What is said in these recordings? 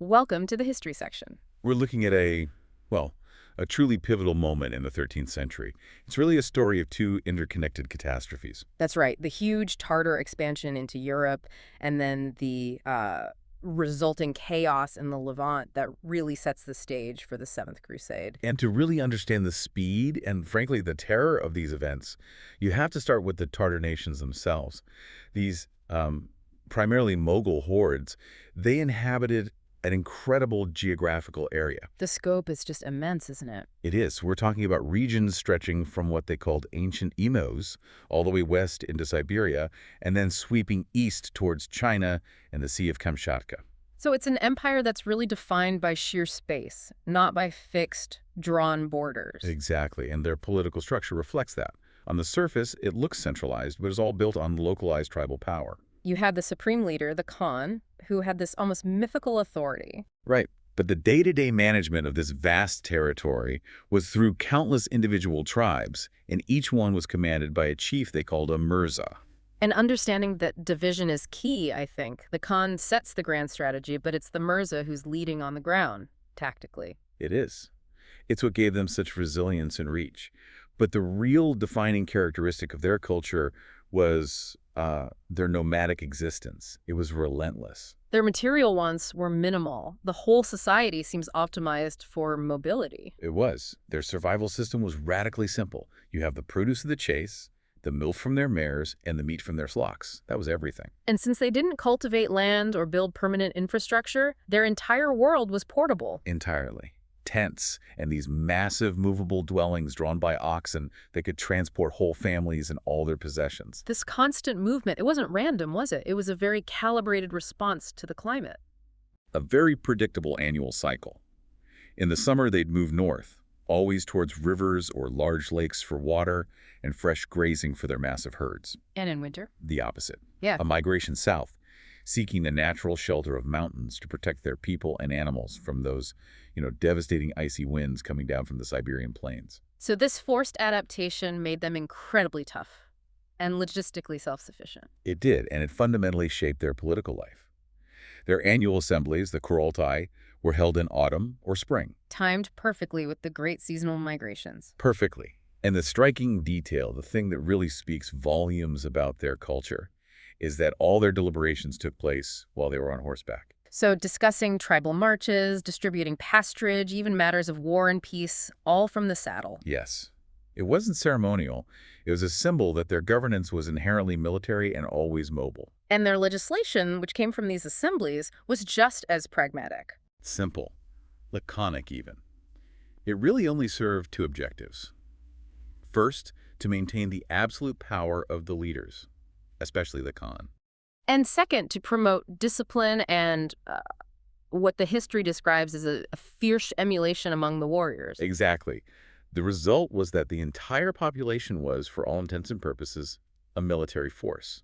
Welcome to the history section. We're looking at well, a truly pivotal moment in the 13th century. It's really a story of two interconnected catastrophes. That's right, the huge Tartar expansion into Europe and then the resulting chaos in the Levant that really sets the stage for the Seventh Crusade. And to really understand the speed and, frankly, the terror of these events, you have to start with the Tartar nations themselves. These primarily Mogul hordes, they inhabited an incredible geographical area. The scope is just immense, isn't it? It is. We're talking about regions stretching from what they called ancient Emos all the way west into Siberia and then sweeping east towards China and the Sea of Kamchatka. So it's an empire that's really defined by sheer space, not by fixed, drawn borders. Exactly, and their political structure reflects that. On the surface, it looks centralized, but it's all built on localized tribal power. You had the supreme leader, the Khan, who had this almost mythical authority. Right. But the day-to-day management of this vast territory was through countless individual tribes, and each one was commanded by a chief they called a Mirza. And understanding that division is key, I think. The Khan sets the grand strategy, but it's the Mirza who's leading on the ground, tactically. It is. It's what gave them such resilience and reach. But the real defining characteristic of their culture was their nomadic existence. It was relentless. Their material wants were minimal. The whole society seems optimized for mobility. It was. Their survival system was radically simple. You have the produce of the chase, the milk from their mares, and the meat from their flocks. That was everything. And since they didn't cultivate land or build permanent infrastructure, their entire world was portable. Entirely. Tents and these massive movable dwellings drawn by oxen that could transport whole families and all their possessions. This constant movement, it wasn't random, was it? It was a very calibrated response to the climate. A very predictable annual cycle. In the summer, they'd move north, always towards rivers or large lakes for water and fresh grazing for their massive herds. And in winter? The opposite. Yeah. A migration south, seeking the natural shelter of mountains to protect their people and animals from those, devastating icy winds coming down from the Siberian plains. So this forced adaptation made them incredibly tough and logistically self-sufficient. It did, and it fundamentally shaped their political life. Their annual assemblies, the Kurultai, were held in autumn or spring. Timed perfectly with the great seasonal migrations. Perfectly. And the striking detail, the thing that really speaks volumes about their culture, is that all their deliberations took place while they were on horseback. So discussing tribal marches, distributing pasturage, even matters of war and peace, all from the saddle. Yes. It wasn't ceremonial. It was a symbol that their governance was inherently military and always mobile. And their legislation, which came from these assemblies, was just as pragmatic. Simple. Laconic, even. It really only served two objectives. First, to maintain the absolute power of the leaders, especially the Khan. And second, to promote discipline and what the history describes as a fierce emulation among the warriors. Exactly. The result was that the entire population was, for all intents and purposes, a military force.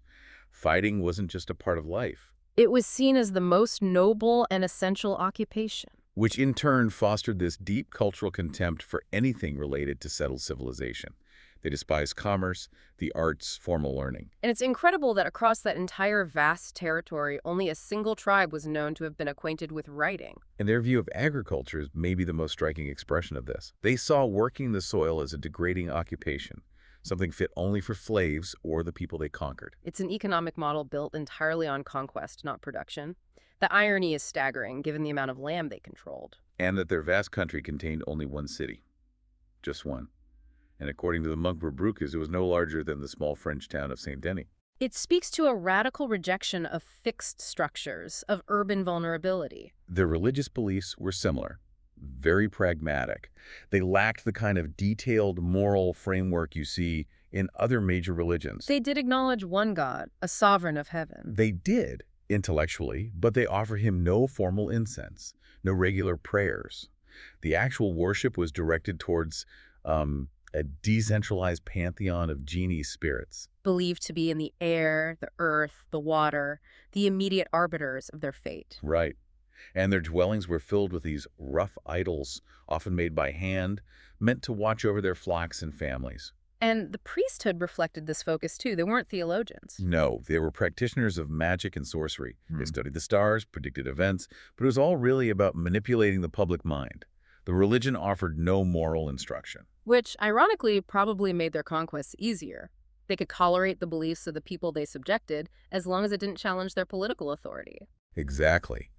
Fighting wasn't just a part of life. It was seen as the most noble and essential occupation. Which in turn fostered this deep cultural contempt for anything related to settled civilization. They despised commerce, the arts, formal learning. And it's incredible that across that entire vast territory, only a single tribe was known to have been acquainted with writing. And their view of agriculture is maybe the most striking expression of this. They saw working the soil as a degrading occupation, something fit only for slaves or the people they conquered. It's an economic model built entirely on conquest, not production. The irony is staggering, given the amount of land they controlled. And that their vast country contained only one city. Just one. And according to the monk Brucas, it was no larger than the small French town of Saint Denis. It speaks to a radical rejection of fixed structures, of urban vulnerability. Their religious beliefs were similar, very pragmatic. They lacked the kind of detailed moral framework you see in other major religions. They did acknowledge one God, a sovereign of heaven. They did, intellectually, but they offer him no formal incense, no regular prayers. The actual worship was directed towards a decentralized pantheon of genie spirits. Believed to be in the air, the earth, the water, the immediate arbiters of their fate. Right. And their dwellings were filled with these rough idols, often made by hand, meant to watch over their flocks and families. And the priesthood reflected this focus too. They weren't theologians. No, they were practitioners of magic and sorcery. They studied the stars, predicted events, but it was all really about manipulating the public mind. The religion offered no moral instruction. Which, ironically, probably made their conquests easier. They could tolerate the beliefs of the people they subjected as long as it didn't challenge their political authority. Exactly.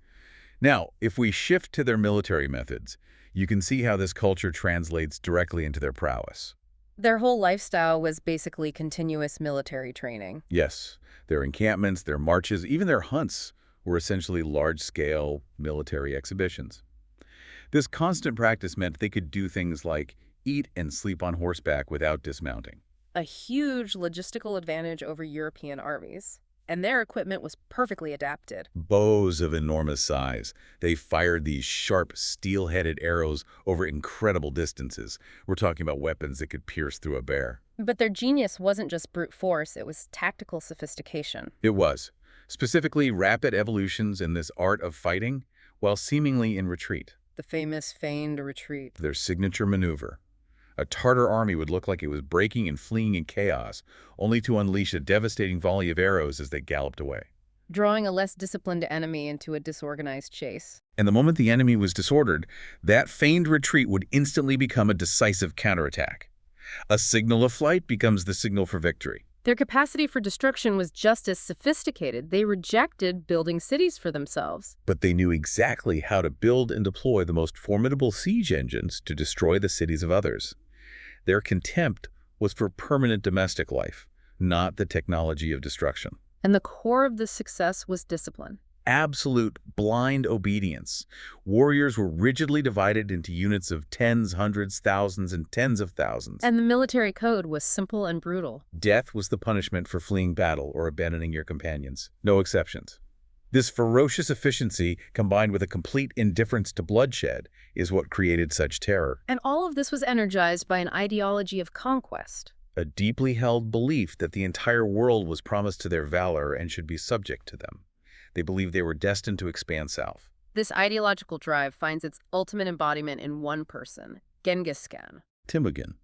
Now, if we shift to their military methods, you can see how this culture translates directly into their prowess. Their whole lifestyle was basically continuous military training. Yes, their encampments, their marches, even their hunts were essentially large-scale military exhibitions. This constant practice meant they could do things like eat and sleep on horseback without dismounting. A huge logistical advantage over European armies. And their equipment was perfectly adapted. Bows of enormous size. They fired these sharp, steel-headed arrows over incredible distances. We're talking about weapons that could pierce through a bear. But their genius wasn't just brute force, it was tactical sophistication. It was. Specifically, rapid evolutions in this art of fighting while seemingly in retreat. The famous feigned retreat. Their signature maneuver. A Tartar army would look like it was breaking and fleeing in chaos, only to unleash a devastating volley of arrows as they galloped away. Drawing a less disciplined enemy into a disorganized chase. And the moment the enemy was disordered, that feigned retreat would instantly become a decisive counterattack. A signal of flight becomes the signal for victory. Their capacity for destruction was just as sophisticated. They rejected building cities for themselves. But they knew exactly how to build and deploy the most formidable siege engines to destroy the cities of others. Their contempt was for permanent domestic life, not the technology of destruction. And the core of this success was discipline. Absolute blind obedience. Warriors were rigidly divided into units of tens, hundreds, thousands, and tens of thousands. And the military code was simple and brutal. Death was the punishment for fleeing battle or abandoning your companions. No exceptions. This ferocious efficiency, combined with a complete indifference to bloodshed, is what created such terror. And all of this was energized by an ideology of conquest. A deeply held belief that the entire world was promised to their valor and should be subject to them. They believed they were destined to expand south. This ideological drive finds its ultimate embodiment in one person, Genghis Khan. Temujin,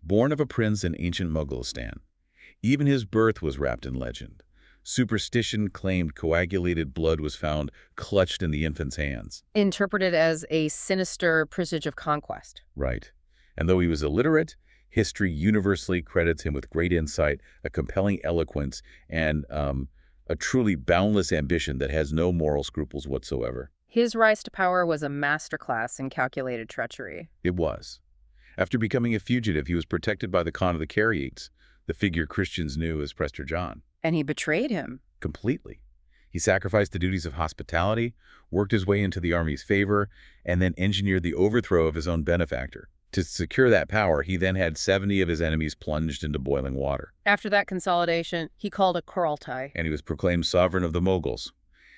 born of a prince in ancient Mogulistan. Even his birth was wrapped in legend. Superstition claimed coagulated blood was found clutched in the infant's hands. Interpreted as a sinister presage of conquest. Right. And though he was illiterate, history universally credits him with great insight, a compelling eloquence, and a truly boundless ambition that has no moral scruples whatsoever. His rise to power was a masterclass in calculated treachery. It was. After becoming a fugitive, he was protected by the Khan of the Carismians, the figure Christians knew as Prester John. And he betrayed him. Completely. He sacrificed the duties of hospitality, worked his way into the army's favor, and then engineered the overthrow of his own benefactor. To secure that power, he then had 70 of his enemies plunged into boiling water. After that consolidation, he called a Kurultai. And he was proclaimed sovereign of the Moguls.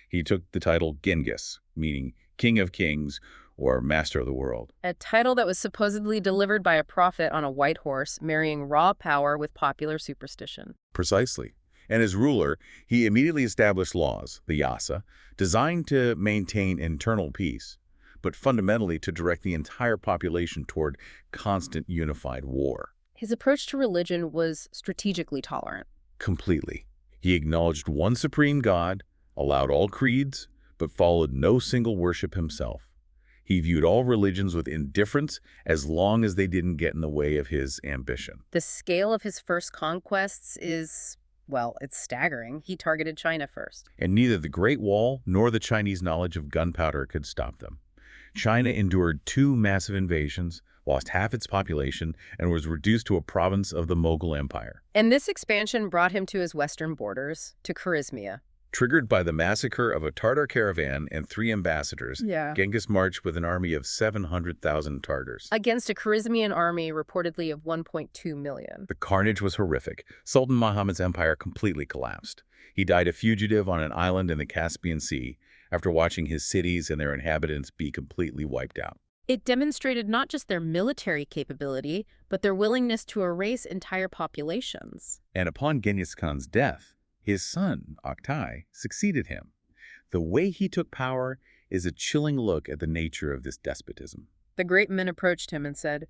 He took the title Genghis, meaning King of Kings or Master of the World. A title that was supposedly delivered by a prophet on a white horse, marrying raw power with popular superstition. Precisely. And as ruler, he immediately established laws, the Yasa, designed to maintain internal peace, but fundamentally to direct the entire population toward constant unified war. His approach to religion was strategically tolerant. Completely. He acknowledged one supreme God, allowed all creeds, but followed no single worship himself. He viewed all religions with indifference as long as they didn't get in the way of his ambition. The scale of his first conquests is, well, it's staggering. He targeted China first. And neither the Great Wall nor the Chinese knowledge of gunpowder could stop them. China endured 2 massive invasions, lost half its population, and was reduced to a province of the Mogul Empire. And this expansion brought him to his western borders, to Carismia. Triggered by the massacre of a Tartar caravan and 3 ambassadors, Genghis marched with an army of 700,000 Tartars. Against a Carismian army reportedly of 1.2 million. The carnage was horrific. Sultan Muhammad's empire completely collapsed. He died a fugitive on an island in the Caspian Sea after watching his cities and their inhabitants be completely wiped out. It demonstrated not just their military capability, but their willingness to erase entire populations. And upon Genghis Khan's death, his son, Oktai, succeeded him. The way he took power is a chilling look at the nature of this despotism. The great men approached him and said,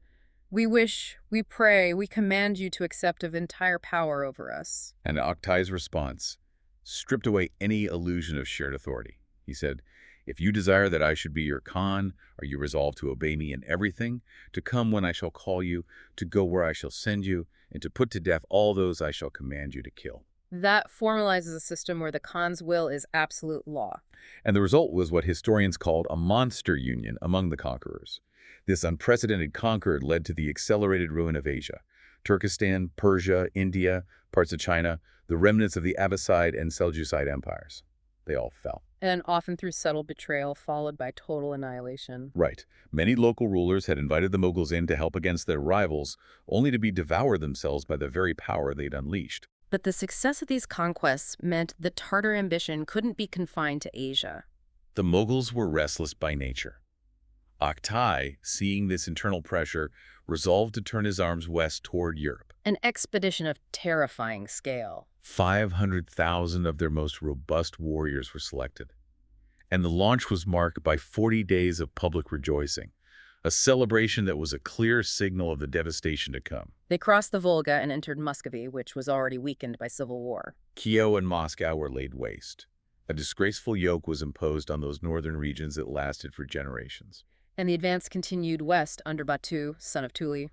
We wish, we pray, we command you to accept of entire power over us. And Oktai's response stripped away any illusion of shared authority. He said, "If you desire that I should be your Khan, are you resolved to obey me in everything, to come when I shall call you, to go where I shall send you, and to put to death all those I shall command you to kill?" That formalizes a system where the Khan's will is absolute law. And the result was what historians called a monster union among the conquerors. This unprecedented conquer led to the accelerated ruin of Asia. Turkestan, Persia, India, parts of China, the remnants of the Abbasid and Seleucid empires. They all fell. And often through subtle betrayal, followed by total annihilation. Right. Many local rulers had invited the Mughals in to help against their rivals, only to be devoured themselves by the very power they'd unleashed. But the success of these conquests meant that Tartar ambition couldn't be confined to Asia. The Mughals were restless by nature. Oktai, seeing this internal pressure, resolved to turn his arms west toward Europe. An expedition of terrifying scale. 500,000 of their most robust warriors were selected. And the launch was marked by 40 days of public rejoicing, a celebration that was a clear signal of the devastation to come. They crossed the Volga and entered Muscovy, which was already weakened by civil war. Kiev and Moscow were laid waste. A disgraceful yoke was imposed on those northern regions that lasted for generations. And the advance continued west under Batu, son of Tuli,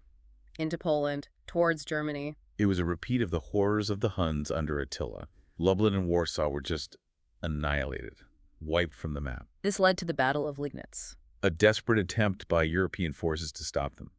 into Poland, towards Germany. It was a repeat of the horrors of the Huns under Attila. Lublin and Warsaw were just annihilated, wiped from the map. This led to the Battle of Liegnitz. A desperate attempt by European forces to stop them.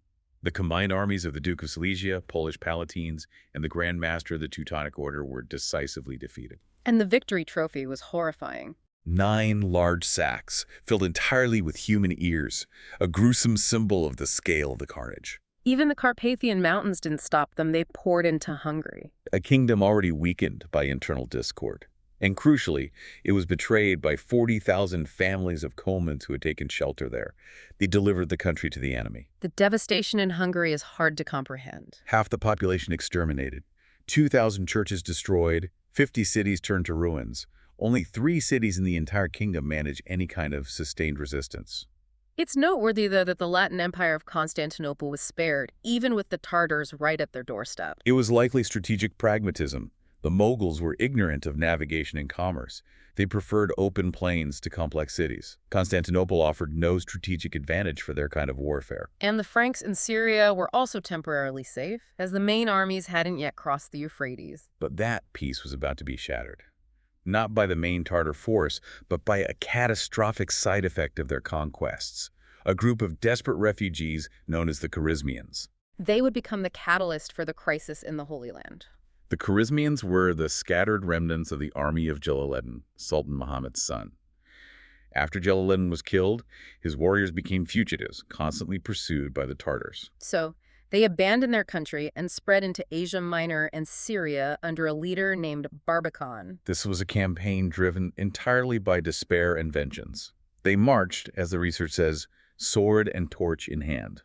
The combined armies of the Duke of Silesia, Polish Palatines, and the Grand Master of the Teutonic Order were decisively defeated. And the victory trophy was horrifying. 9 large sacks, filled entirely with human ears, a gruesome symbol of the scale of the carnage. Even the Carpathian Mountains didn't stop them. They poured into Hungary. A kingdom already weakened by internal discord. And crucially, it was betrayed by 40,000 families of Comans who had taken shelter there. They delivered the country to the enemy. The devastation in Hungary is hard to comprehend. Half the population exterminated, 2,000 churches destroyed, 50 cities turned to ruins. Only 3 cities in the entire kingdom managed any kind of sustained resistance. It's noteworthy, though, that the Latin Empire of Constantinople was spared, even with the Tartars right at their doorstep. It was likely strategic pragmatism. The Moguls were ignorant of navigation and commerce. They preferred open plains to complex cities. Constantinople offered no strategic advantage for their kind of warfare. And the Franks in Syria were also temporarily safe, as the main armies hadn't yet crossed the Euphrates. But that peace was about to be shattered. Not by the main Tartar force, but by a catastrophic side effect of their conquests, a group of desperate refugees known as the Carismians. They would become the catalyst for the crisis in the Holy Land. The Carismians were the scattered remnants of the army of Jalaluddin, Sultan Muhammad's son. After Jalaluddin was killed, his warriors became fugitives, constantly pursued by the Tartars. So, they abandoned their country and spread into Asia Minor and Syria under a leader named Barbachan. This was a campaign driven entirely by despair and vengeance. They marched, as the research says, sword and torch in hand.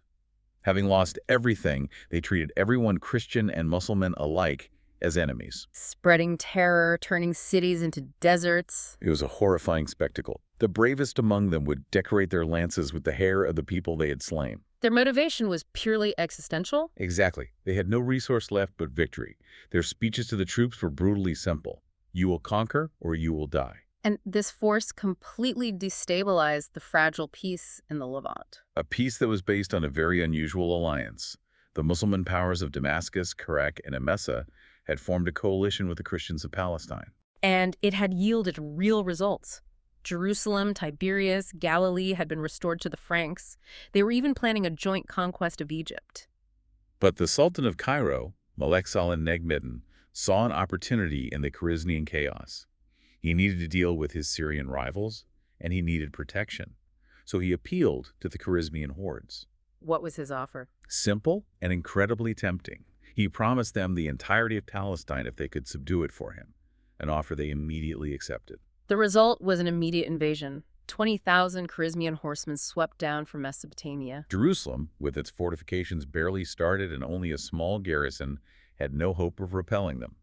Having lost everything, they treated everyone, Christian and Mussulman alike, as enemies. Spreading terror, turning cities into deserts. It was a horrifying spectacle. The bravest among them would decorate their lances with the hair of the people they had slain. Their motivation was purely existential? Exactly. They had no resource left but victory. Their speeches to the troops were brutally simple. You will conquer or you will die. And this force completely destabilized the fragile peace in the Levant. A peace that was based on a very unusual alliance. The Mussulman powers of Damascus, Iraq, and Emesa had formed a coalition with the Christians of Palestine. And it had yielded real results. Jerusalem, Tiberias, Galilee had been restored to the Franks. They were even planning a joint conquest of Egypt. But the Sultan of Cairo, Sultan Negmeddin, saw an opportunity in the Carismian chaos. He needed to deal with his Syrian rivals, and he needed protection. So he appealed to the Carismian hordes. What was his offer? Simple and incredibly tempting. He promised them the entirety of Palestine if they could subdue it for him, an offer they immediately accepted. The result was an immediate invasion. 20,000 Carismian horsemen swept down from Mesopotamia. Jerusalem, with its fortifications barely started and only a small garrison, had no hope of repelling them.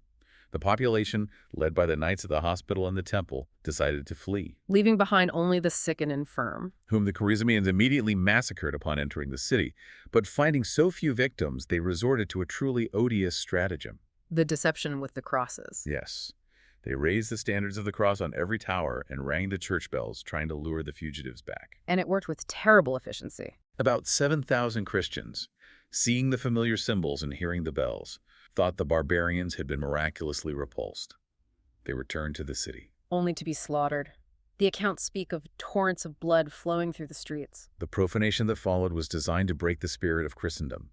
The population, led by the knights of the hospital and the temple, decided to flee, leaving behind only the sick and infirm. whom the Carismians immediately massacred upon entering the city. But finding so few victims, they resorted to a truly odious stratagem. The deception with the crosses. Yes. They raised the standards of the cross on every tower and rang the church bells, trying to lure the fugitives back. And it worked with terrible efficiency. About 7,000 Christians, seeing the familiar symbols and hearing the bells, thought the barbarians had been miraculously repulsed. They returned to the city. Only to be slaughtered. The accounts speak of torrents of blood flowing through the streets. The profanation that followed was designed to break the spirit of Christendom.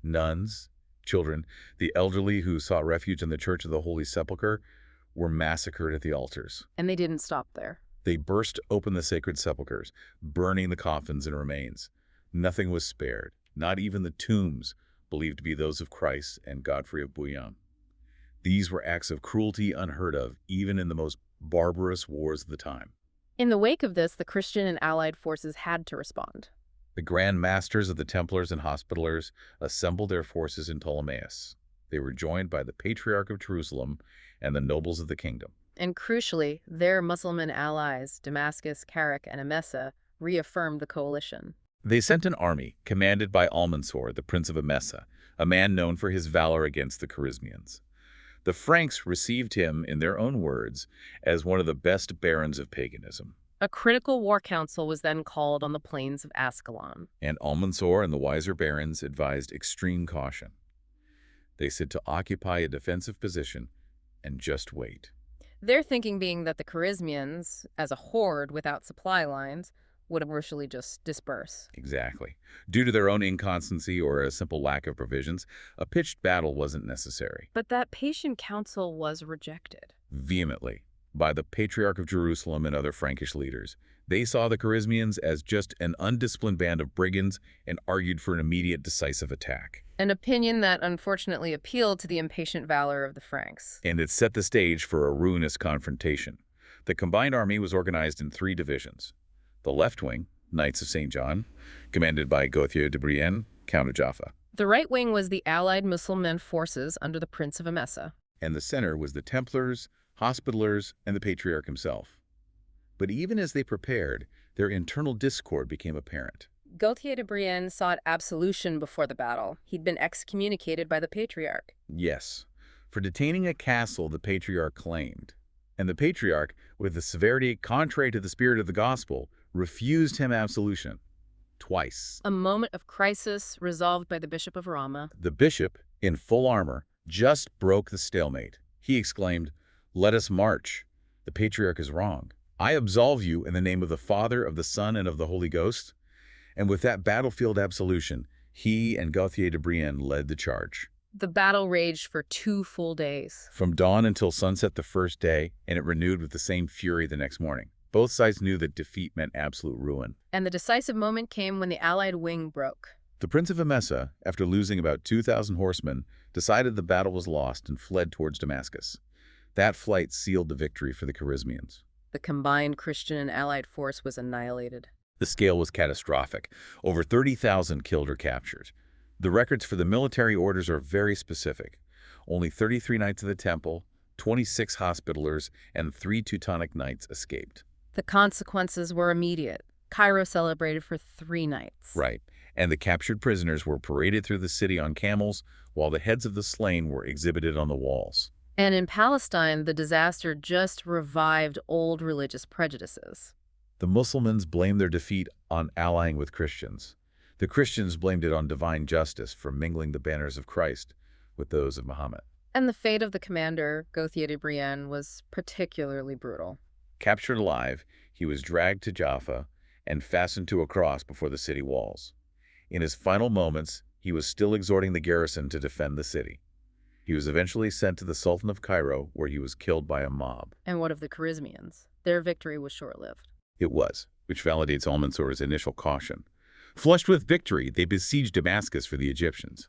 Nuns, children, the elderly who sought refuge in the Church of the Holy Sepulchre were massacred at the altars. And they didn't stop there. They burst open the sacred sepulchres, burning the coffins and remains. Nothing was spared, not even the tombs believed to be those of Christ and Godfrey of Bouillon. These were acts of cruelty unheard of, even in the most barbarous wars of the time. In the wake of this, the Christian and allied forces had to respond. The Grand Masters of the Templars and Hospitallers assembled their forces in Ptolemais. They were joined by the Patriarch of Jerusalem and the nobles of the kingdom. And crucially, their Mussulman allies, Damascus, Karak, and Emesa, reaffirmed the coalition. They sent an army commanded by Mansourah, the Prince of Emesa, a man known for his valor against the Carismians. The Franks received him, in their own words, as one of the best barons of paganism. A critical war council was then called on the plains of Ascalon. And Mansourah and the wiser barons advised extreme caution. They said to occupy a defensive position and just wait. Their thinking being that the Carismians, as a horde without supply lines, would eventually just disperse. Exactly. Due to their own inconstancy or a simple lack of provisions, a pitched battle wasn't necessary. But that patient counsel was rejected. Vehemently. By the Patriarch of Jerusalem and other Frankish leaders. They saw the Carismians as just an undisciplined band of brigands and argued for an immediate decisive attack. An opinion that unfortunately appealed to the impatient valor of the Franks. And it set the stage for a ruinous confrontation. The combined army was organized in 3 divisions. The left wing, Knights of St. John, commanded by Gauthier de Brienne, Count of Jaffa. The right wing was the allied Mussulman forces under the Prince of Emesa. And the center was the Templars, Hospitallers, and the Patriarch himself. But even as they prepared, their internal discord became apparent. Gauthier de Brienne sought absolution before the battle. He'd been excommunicated by the Patriarch. Yes, for detaining a castle the Patriarch claimed. And the Patriarch, with a severity contrary to the spirit of the gospel, refused him absolution. Twice. A moment of crisis resolved by the Bishop of Rama. The bishop, in full armor, just broke the stalemate. He exclaimed, "Let us march. The Patriarch is wrong. I absolve you in the name of the Father, of the Son, and of the Holy Ghost." And with that battlefield absolution, he and Gauthier de Brienne led the charge. The battle raged for 2 full days. From dawn until sunset the first day, and it renewed with the same fury the next morning. Both sides knew that defeat meant absolute ruin. And the decisive moment came when the allied wing broke. The Prince of Emesa, after losing about 2,000 horsemen, decided the battle was lost and fled towards Damascus. That flight sealed the victory for the Carismians. The combined Christian and allied force was annihilated. The scale was catastrophic. Over 30,000 killed or captured. The records for the military orders are very specific. Only 33 Knights of the Temple, 26 Hospitallers, and 3 Teutonic Knights escaped. The consequences were immediate. Cairo celebrated for 3 nights. Right. And the captured prisoners were paraded through the city on camels, while the heads of the slain were exhibited on the walls. And in Palestine, the disaster just revived old religious prejudices. The Mussulmans blamed their defeat on allying with Christians. The Christians blamed it on divine justice for mingling the banners of Christ with those of Muhammad. And the fate of the commander, Gauthier de Brienne, was particularly brutal. Captured alive, he was dragged to Jaffa and fastened to a cross before the city walls. In his final moments, he was still exhorting the garrison to defend the city. He was eventually sent to the Sultan of Cairo, where he was killed by a mob. And what of the Carismians? Their victory was short-lived. It was, which validates Mansourah's initial caution. Flushed with victory, they besieged Damascus for the Egyptians.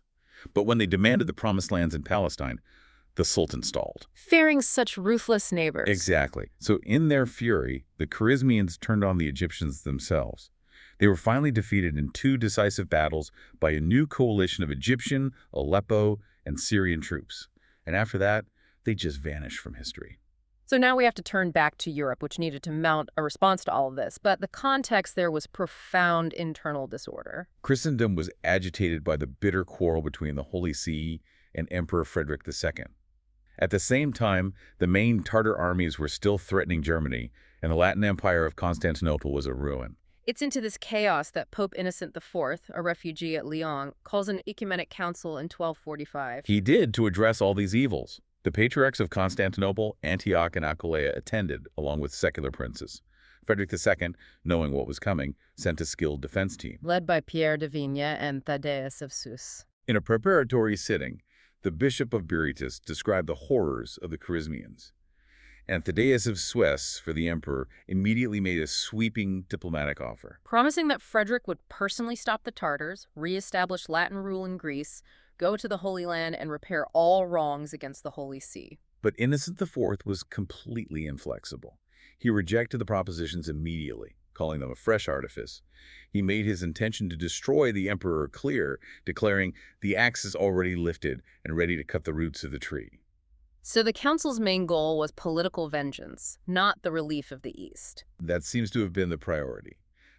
But when they demanded the promised lands in Palestine, the Sultan stalled. Fearing such ruthless neighbors. Exactly. So in their fury, the Carismians turned on the Egyptians themselves. They were finally defeated in 2 decisive battles by a new coalition of Egyptian, Aleppo, and Syrian troops. And after that, they just vanished from history. So now we have to turn back to Europe, which needed to mount a response to all of this. But the context there was profound internal disorder. Christendom was agitated by the bitter quarrel between the Holy See and Emperor Frederick II. At the same time, the main Tartar armies were still threatening Germany, and the Latin Empire of Constantinople was a ruin. It's into this chaos that Pope Innocent IV, a refugee at Lyon, calls an ecumenic council in 1245. He did to address all these evils. The patriarchs of Constantinople, Antioch, and Aquileia attended, along with secular princes. Frederick II, knowing what was coming, sent a skilled defense team. Led by Pierre de Vigne and Thaddeus of Sus. In a preparatory sitting, the Bishop of Berytus described the horrors of the Carismians. And Thaddeus of Suez, for the emperor, immediately made a sweeping diplomatic offer. Promising that Frederick would personally stop the Tartars, re-establish Latin rule in Greece, go to the Holy Land, and repair all wrongs against the Holy See. But Innocent IV was completely inflexible. He rejected the propositions immediately, calling them a fresh artifice. He made his intention to destroy the emperor clear, declaring the axe is already lifted and ready to cut the roots of the tree. So the council's main goal was political vengeance, not the relief of the East. That seems to have been the priority.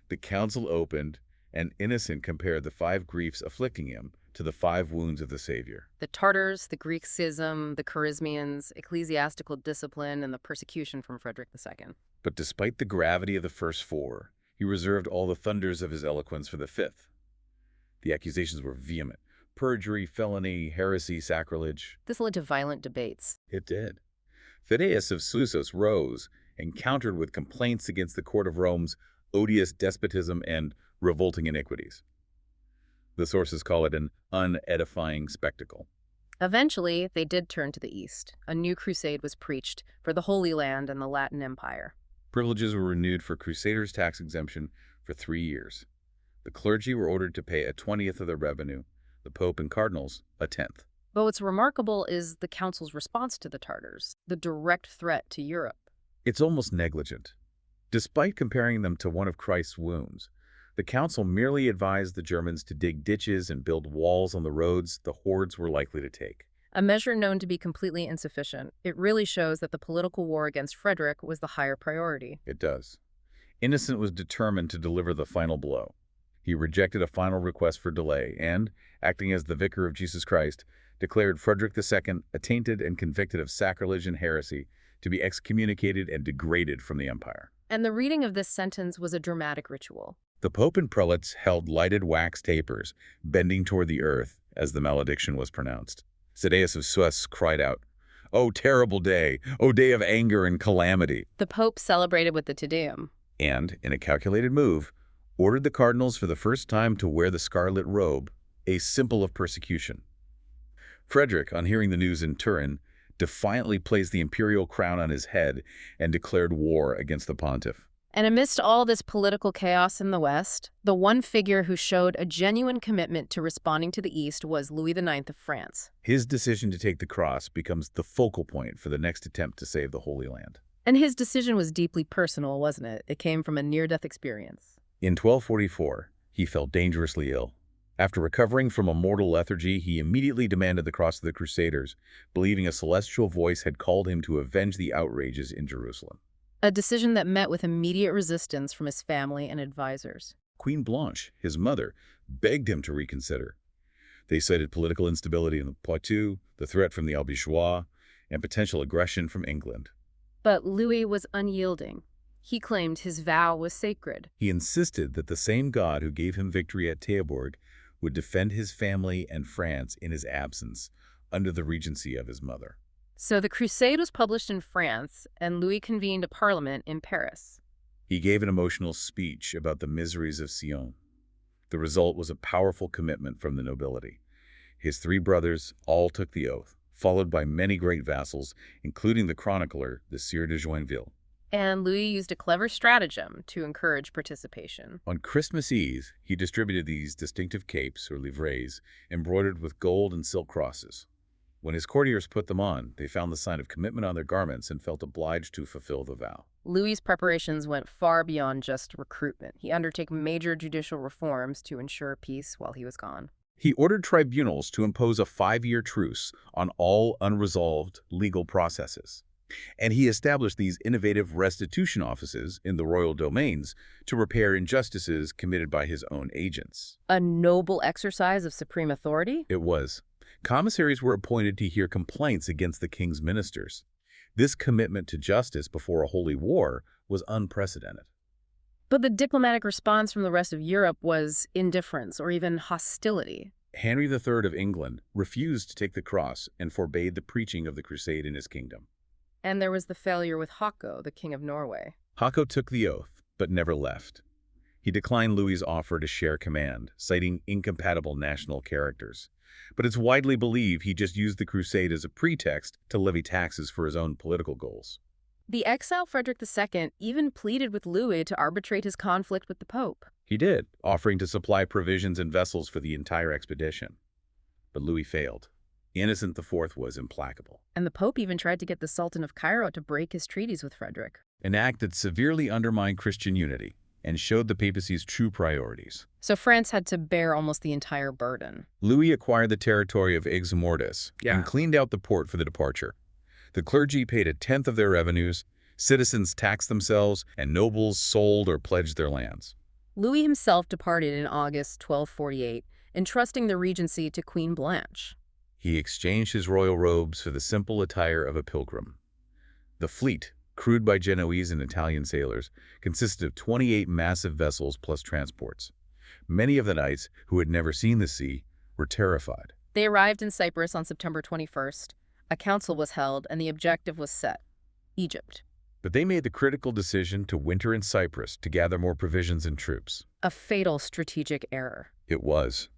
The council opened, and Innocent compared the 5 griefs afflicting him to the 5 wounds of the Savior. The Tartars, the Greek schism, the Carismians, ecclesiastical discipline, and the persecution from Frederick II. But despite the gravity of the first 4, he reserved all the thunders of his eloquence for the 5th. The accusations were vehement. Perjury, felony, heresy, sacrilege. This led to violent debates. It did. Thaddeus of Susos rose and countered with complaints against the court of Rome's odious despotism and revolting iniquities. The sources call it an unedifying spectacle. Eventually, they did turn to the East. A new crusade was preached for the Holy Land and the Latin Empire. Privileges were renewed for Crusaders' tax exemption for 3 years. The clergy were ordered to pay a 20th of their revenue, the Pope and cardinals a 10th. But what's remarkable is the council's response to the Tartars, the direct threat to Europe. It's almost negligent. Despite comparing them to one of Christ's wounds, the council merely advised the Germans to dig ditches and build walls on the roads the hordes were likely to take. A measure known to be completely insufficient. It really shows that the political war against Frederick was the higher priority. It does. Innocent was determined to deliver the final blow. He rejected a final request for delay and, acting as the vicar of Jesus Christ, declared Frederick II, attainted and convicted of sacrilege and heresy, to be excommunicated and degraded from the empire. And the reading of this sentence was a dramatic ritual. The Pope and prelates held lighted wax tapers, bending toward the earth as the malediction was pronounced. Thaddeus of Suez cried out, "O terrible day! O day of anger and calamity!" The Pope celebrated with the Te Deum. And, in a calculated move, ordered the cardinals for the first time to wear the scarlet robe, a symbol of persecution. Frederick, on hearing the news in Turin, defiantly placed the imperial crown on his head and declared war against the pontiff. And amidst all this political chaos in the West, the one figure who showed a genuine commitment to responding to the East was Louis IX of France. His decision to take the cross becomes the focal point for the next attempt to save the Holy Land. And his decision was deeply personal, wasn't it? It came from a near-death experience. In 1244, he fell dangerously ill. After recovering from a mortal lethargy, he immediately demanded the cross of the Crusaders, believing a celestial voice had called him to avenge the outrages in Jerusalem. A decision that met with immediate resistance from his family and advisors. Queen Blanche, his mother, begged him to reconsider. They cited political instability in the Poitou, the threat from the Albigeois, and potential aggression from England. But Louis was unyielding. He claimed his vow was sacred. He insisted that the same God who gave him victory at Taillebourg would defend his family and France in his absence, under the regency of his mother. So the crusade was published in France, and Louis convened a parliament in Paris. He gave an emotional speech about the miseries of Sion. The result was a powerful commitment from the nobility. His 3 brothers all took the oath, followed by many great vassals, including the chronicler, the Sieur de Joinville. And Louis used a clever stratagem to encourage participation. On Christmas Eve, he distributed these distinctive capes, or livrets, embroidered with gold and silk crosses. When his courtiers put them on, they found the sign of commitment on their garments and felt obliged to fulfill the vow. Louis's preparations went far beyond just recruitment. He undertook major judicial reforms to ensure peace while he was gone. He ordered tribunals to impose a 5-year truce on all unresolved legal processes. And he established these innovative restitution offices in the royal domains to repair injustices committed by his own agents. A noble exercise of supreme authority? It was. Commissaries were appointed to hear complaints against the king's ministers. This commitment to justice before a holy war was unprecedented. But the diplomatic response from the rest of Europe was indifference or even hostility. Henry III of England refused to take the cross and forbade the preaching of the crusade in his kingdom. And there was the failure with Hakko, the king of Norway. Hakko took the oath, but never left. He declined Louis's offer to share command, citing incompatible national characters. But it's widely believed he just used the crusade as a pretext to levy taxes for his own political goals. The exile Frederick II even pleaded with Louis to arbitrate his conflict with the Pope. He did, offering to supply provisions and vessels for the entire expedition. But Louis failed. Innocent IV was implacable. And the Pope even tried to get the Sultan of Cairo to break his treaties with Frederick. An act that severely undermined Christian unity and showed the papacy's true priorities. So France had to bear almost the entire burden. Louis acquired the territory of Aix Mortis and cleaned out the port for the departure. The clergy paid a tenth of their revenues, citizens taxed themselves, and nobles sold or pledged their lands. Louis himself departed in August 1248, entrusting the regency to Queen Blanche. He exchanged his royal robes for the simple attire of a pilgrim. The fleet, crewed by Genoese and Italian sailors, consisted of 28 massive vessels plus transports. Many of the knights, who had never seen the sea, were terrified. They arrived in Cyprus on September 21st. A council was held, and the objective was set: Egypt. But they made the critical decision to winter in Cyprus to gather more provisions and troops. A fatal strategic error. It was.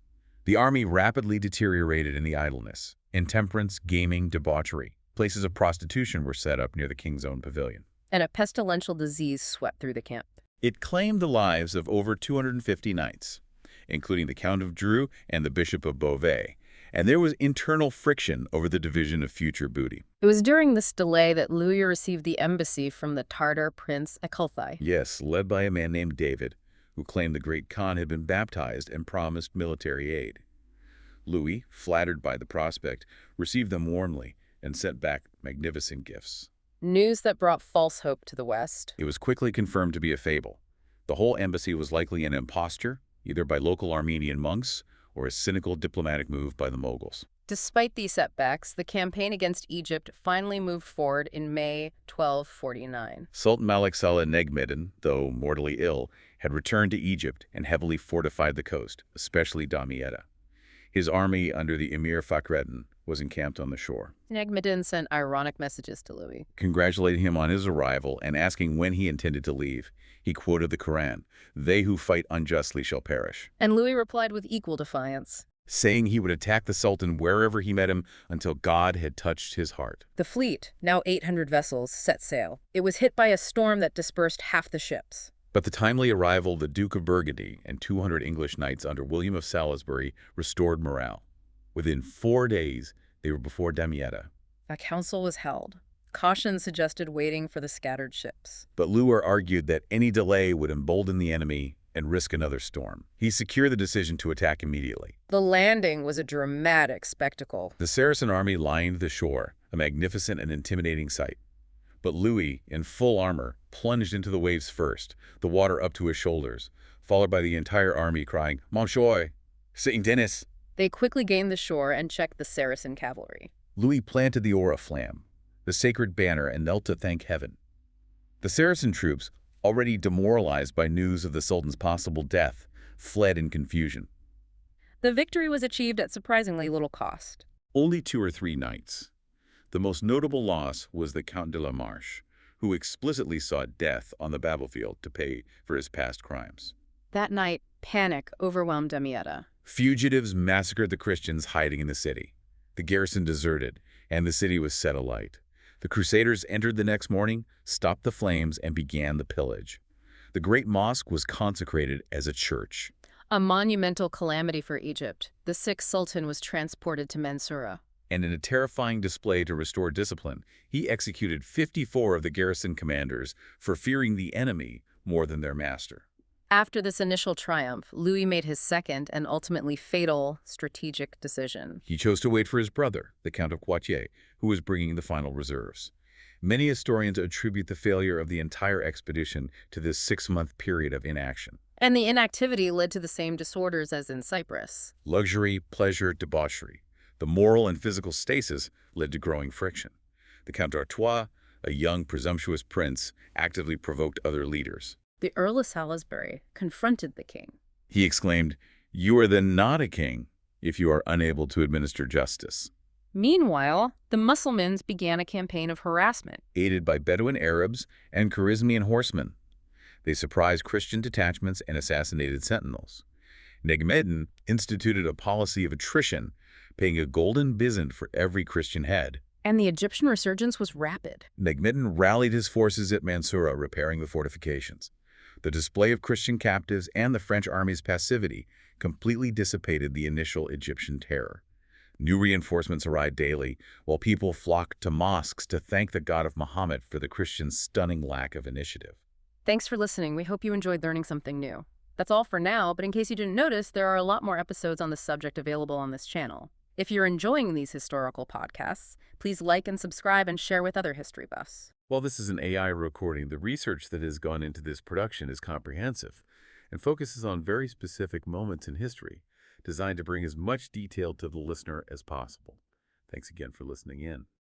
The army rapidly deteriorated in the idleness. Intemperance, gaming, debauchery. Places of prostitution were set up near the king's own pavilion. And a pestilential disease swept through the camp. It claimed the lives of over 250 knights, including the Count of Dreux and the Bishop of Beauvais, and there was internal friction over the division of future booty. It was during this delay that Louis received the embassy from the Tartar prince Akulthai. Yes, led by a man named David, who claimed the great Khan had been baptized and promised military aid. Louis, flattered by the prospect, received them warmly and sent back magnificent gifts. News that brought false hope to the West. It was quickly confirmed to be a fable. The whole embassy was likely an imposture, either by local Armenian monks or a cynical diplomatic move by the Moguls. Despite these setbacks, the campaign against Egypt finally moved forward in May 1249. Sultan Sultan Negmeddin, though mortally ill, had returned to Egypt and heavily fortified the coast, especially Damietta. His army under the Emir Fakhreddin was encamped on the shore. Negmeddin sent ironic messages to Louis, congratulating him on his arrival and asking when he intended to leave. He quoted the Quran, "They who fight unjustly shall perish," and Louis replied with equal defiance, saying he would attack the Sultan wherever he met him until God had touched his heart. The fleet, now 800 vessels, set sail. It was hit by a storm that dispersed half the ships. But the timely arrival of the Duke of Burgundy and 200 English knights under William of Salisbury restored morale. Within 4 days, they were before Damietta. A council was held. Caution suggested waiting for the scattered ships. But Louis argued that any delay would embolden the enemy and risk another storm. He secured the decision to attack immediately. The landing was a dramatic spectacle. The Saracen army lined the shore, a magnificent and intimidating sight. But Louis, in full armor, plunged into the waves first, the water up to his shoulders, followed by the entire army crying, "Monsieur, Saint Denis!" They quickly gained the shore and checked the Saracen cavalry. Louis planted the oriflamme, the sacred banner, and knelt to thank heaven. The Saracen troops, already demoralized by news of the Sultan's possible death, fled in confusion. The victory was achieved at surprisingly little cost. Only 2 or 3 knights. The most notable loss was the Count de la Marche, who explicitly sought death on the battlefield to pay for his past crimes. That night, panic overwhelmed Damietta. Fugitives massacred the Christians hiding in the city. The garrison deserted, and the city was set alight. The Crusaders entered the next morning, stopped the flames, and began the pillage. The great mosque was consecrated as a church. A monumental calamity for Egypt. The sixth sultan was transported to Mansourah. And in a terrifying display to restore discipline, he executed 54 of the garrison commanders for fearing the enemy more than their master. After this initial triumph, Louis made his second and ultimately fatal strategic decision. He chose to wait for his brother, the Count of Poitiers, who was bringing the final reserves. Many historians attribute the failure of the entire expedition to this 6-month period of inaction. And the inactivity led to the same disorders as in Cyprus. Luxury, pleasure, debauchery. The moral and physical stasis led to growing friction. The Count d'Artois, a young, presumptuous prince, actively provoked other leaders. The Earl of Salisbury confronted the king. He exclaimed, "You are then not a king if you are unable to administer justice." Meanwhile, the Mussulmans began a campaign of harassment. Aided by Bedouin Arabs and Carismian horsemen, they surprised Christian detachments and assassinated sentinels. Negmeddin instituted a policy of attrition, paying a golden byzant for every Christian head. And the Egyptian resurgence was rapid. Negmeddin rallied his forces at Mansourah, repairing the fortifications. The display of Christian captives and the French army's passivity completely dissipated the initial Egyptian terror. New reinforcements arrived daily, while people flocked to mosques to thank the God of Muhammad for the Christians' stunning lack of initiative. Thanks for listening. We hope you enjoyed learning something new. That's all for now, but in case you didn't notice, there are a lot more episodes on this subject available on this channel. If you're enjoying these historical podcasts, please like and subscribe and share with other history buffs. While this is an AI recording, the research that has gone into this production is comprehensive and focuses on very specific moments in history, designed to bring as much detail to the listener as possible. Thanks again for listening in.